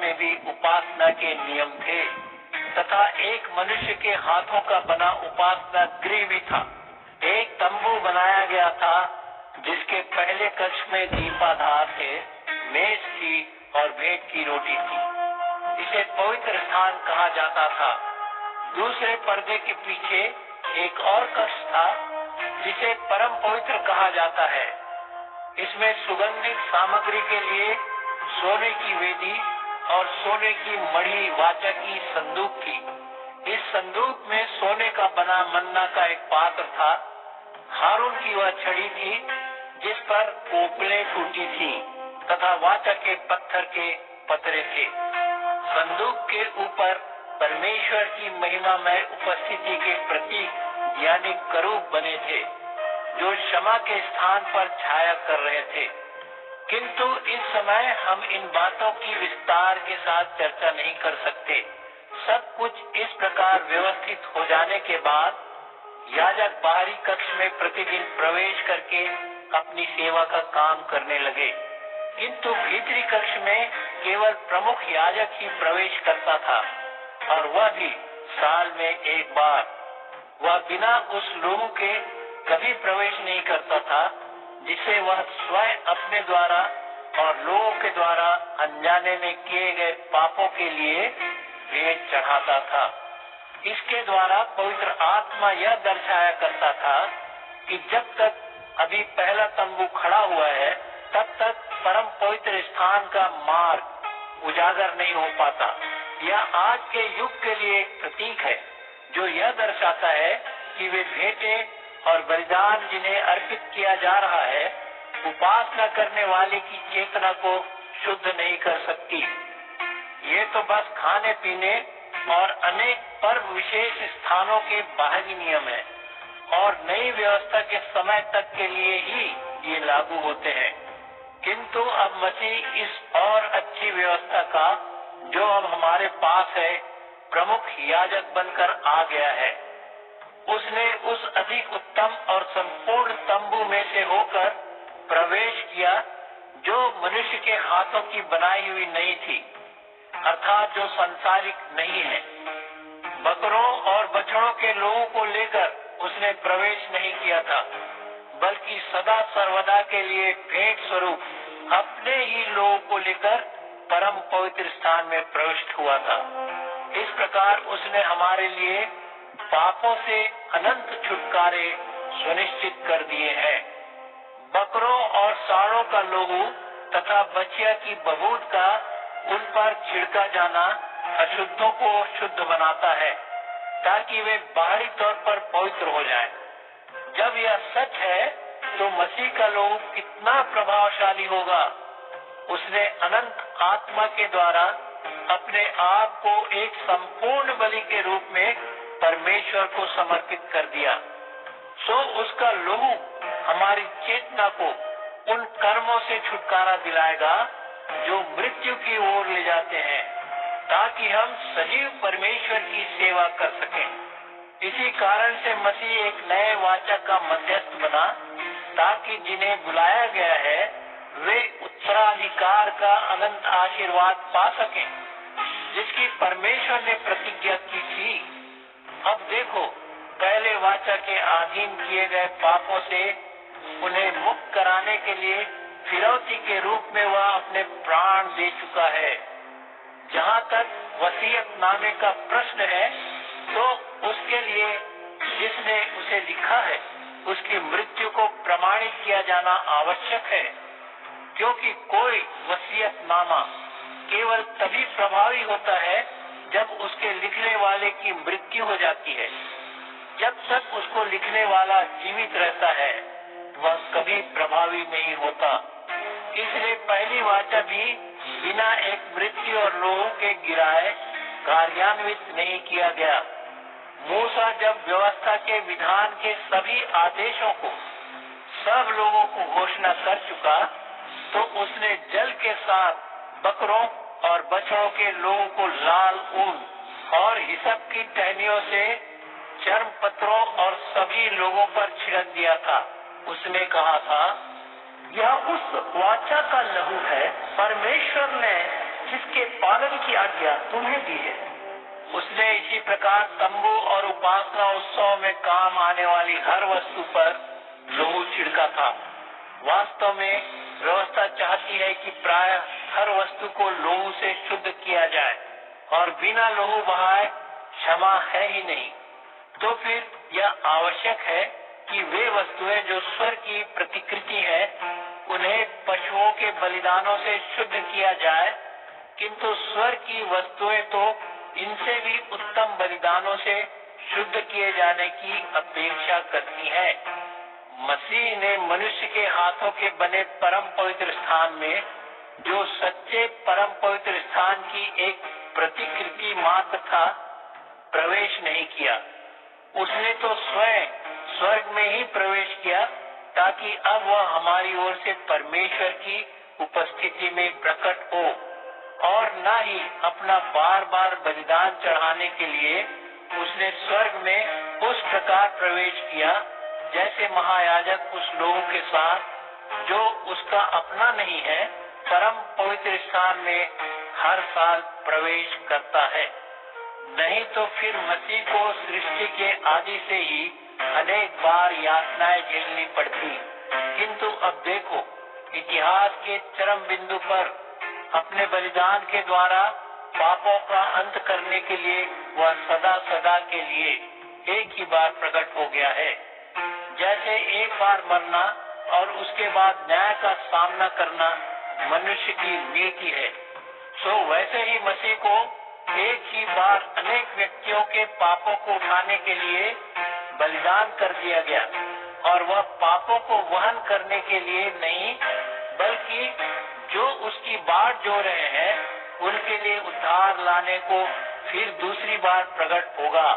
में भी उपासना के नियम थे तथा एक मनुष्य के हाथों का बना उपासना गृह भी था। एक तंबू बनाया गया था जिसके पहले कक्ष में दीपाधार थे, मेज थी और भेंट की रोटी थी। इसे पवित्र स्थान कहा जाता था। दूसरे पर्दे के पीछे एक और कक्ष था जिसे परम पवित्र कहा जाता है। इसमें सुगंधित सामग्री के लिए सोने की वेदी और सोने की मणि वाचा की संदूक थी। इस संदूक में सोने का बना मन्ना का एक पात्र था। हारून की वह छड़ी थी जिस पर पोपलें टूटी थी तथा वाचा के पत्थर के पतरे थे। संदूक के ऊपर परमेश्वर की महिमामय उपस्थिति के प्रतीक यानी करूब बने थे जो क्षमा के स्थान पर छाया कर रहे थे। किंतु इस समय हम इन बातों की विस्तार के साथ चर्चा नहीं कर सकते। सब कुछ इस प्रकार व्यवस्थित हो जाने के बाद याजक बाहरी कक्ष में प्रतिदिन प्रवेश करके अपनी सेवा का काम करने लगे, किंतु भीतरी कक्ष में केवल प्रमुख याजक ही प्रवेश करता था और वह भी साल में एक बार। वह बिना उस लोगों के कभी प्रवेश नहीं करता था जिसे वह स्वयं अपने द्वारा और लोगों के द्वारा अनजाने में किए गए पापों के लिए भेंट चढ़ाता था। इसके द्वारा पवित्र आत्मा यह दर्शाया करता था कि जब तक अभी पहला तंबू खड़ा हुआ है तब तक परम पवित्र स्थान का मार्ग उजागर नहीं हो पाता। यह आज के युग के लिए एक प्रतीक है जो यह दर्शाता है कि वे भेंटें और बलिदान जिन्हें अर्पित किया जा रहा है उपासना करने वाले की चेतना को शुद्ध नहीं कर सकती। ये तो बस खाने पीने और अनेक पर्व विशेष स्थानों के बाहरी नियम है और नई व्यवस्था के समय तक के लिए ही ये लागू होते हैं। किंतु अब मसीह इस और अच्छी व्यवस्था का जो अब हमारे पास है प्रमुख याजक बनकर आ गया है। उसने उस अधिक उत्तम और संपूर्ण तंबू में से होकर प्रवेश किया जो मनुष्य के हाथों की बनाई हुई नहीं थी, अर्थात जो सांसारिक नहीं है। बकरों और बछड़ों के लोगों को लेकर उसने प्रवेश नहीं किया था, बल्कि सदा सर्वदा के लिए भेंट स्वरूप अपने ही लोगों को लेकर परम पवित्र स्थान में प्रविष्ट हुआ था। इस प्रकार उसने हमारे लिए पापों से अनंत छुटकारे सुनिश्चित कर दिए हैं। बकरों और सांडों का लहू तथा बछिया की बबूद का उन पर छिड़का जाना अशुद्धों को शुद्ध बनाता है ताकि वे बाहरी तौर पर पवित्र हो जाएं। जब यह सच है तो मसीह का लहू कितना प्रभावशाली होगा। उसने अनंत आत्मा के द्वारा अपने आप को एक संपूर्ण बलि के रूप में परमेश्वर को समर्पित कर दिया। सो उसका लहू हमारी चेतना को उन कर्मों से छुटकारा दिलाएगा जो मृत्यु की ओर ले जाते हैं, ताकि हम सजीव परमेश्वर की सेवा कर सकें। इसी कारण से मसीह एक नए वाचा का मध्यस्थ बना ताकि जिन्हें बुलाया गया है वे उत्तराधिकार का अनंत आशीर्वाद पा सकें जिसकी परमेश्वर ने प्रतिज्ञा की थी। अब देखो, पहले वाचा के अधीन किए गए पापों से उन्हें मुक्त कराने के लिए फिरौती के रूप में वह अपने प्राण दे चुका है। जहाँ तक वसीयतनामे का प्रश्न है तो उसके लिए जिसने उसे लिखा है उसकी मृत्यु को प्रमाणित किया जाना आवश्यक है, क्योंकि कोई वसीयतनामा केवल तभी प्रभावी होता है जब उसके लिखने वाले की मृत्यु हो जाती है। जब तक उसको लिखने वाला जीवित रहता है वह कभी प्रभावी नहीं होता। इसलिए पहली वाचा भी बिना एक मृत्यु और लोगों के गिराए कार्यान्वित नहीं किया गया। मूसा जब व्यवस्था के विधान के सभी आदेशों को सब लोगों को घोषणा कर चुका तो उसने जल के साथ बकरों और बछड़ों के लोगों को लाल ऊन और हिसप की टहनियों से चर्म पत्रों और सभी लोगों पर छिड़क दिया था। उसने कहा था, यह उस वाचा का लहू है परमेश्वर ने जिसके पालन की आज्ञा तुम्हें दी है। उसने इसी प्रकार तंबू और उपासना उत्सव में काम आने वाली हर वस्तु पर लहू छिड़का था। वास्तव में व्यवस्था चाहती है कि प्राय हर वस्तु को लहू से शुद्ध किया जाए और बिना लहू बहाए क्षमा है ही नहीं। तो फिर यह आवश्यक है कि वे वस्तुएं जो स्वर्ग की प्रतिकृति है उन्हें पशुओं के बलिदानों से शुद्ध किया जाए, किंतु स्वर्ग की वस्तुएं तो इनसे भी उत्तम बलिदानों से शुद्ध किए जाने की अपेक्षा करती है। मसीह ने मनुष्य के हाथों के बने परम पवित्र स्थान में, जो सच्चे परम पवित्र स्थान की एक प्रतिकृति मात्र था, प्रवेश नहीं किया। उसने तो स्वयं स्वर्ग में ही प्रवेश किया ताकि अब वह हमारी ओर से परमेश्वर की उपस्थिति में प्रकट हो, और न ही अपना बार बार बलिदान चढ़ाने के लिए उसने स्वर्ग में उस प्रकार प्रवेश किया जैसे महायाजक उस लोगों के साथ जो उसका अपना नहीं है परम पवित्र स्थान में हर साल प्रवेश करता है। नहीं तो फिर मसीह को सृष्टि के आदि से ही अनेक बार यातनाएं झेलनी पड़ती, किंतु अब देखो इतिहास के चरम बिंदु पर अपने बलिदान के द्वारा पापों का अंत करने के लिए वह सदा सदा के लिए एक ही बार प्रकट हो गया है। जैसे एक बार मरना और उसके बाद न्याय का सामना करना मनुष्य की नीति है, सो वैसे ही मसीह को एक ही बार अनेक व्यक्तियों के पापों को उठाने के लिए बलिदान कर दिया गया, और वह पापों को वहन करने के लिए नहीं बल्कि जो उसकी बाट जो रहे हैं उनके लिए उद्धार लाने को फिर दूसरी बार प्रकट होगा।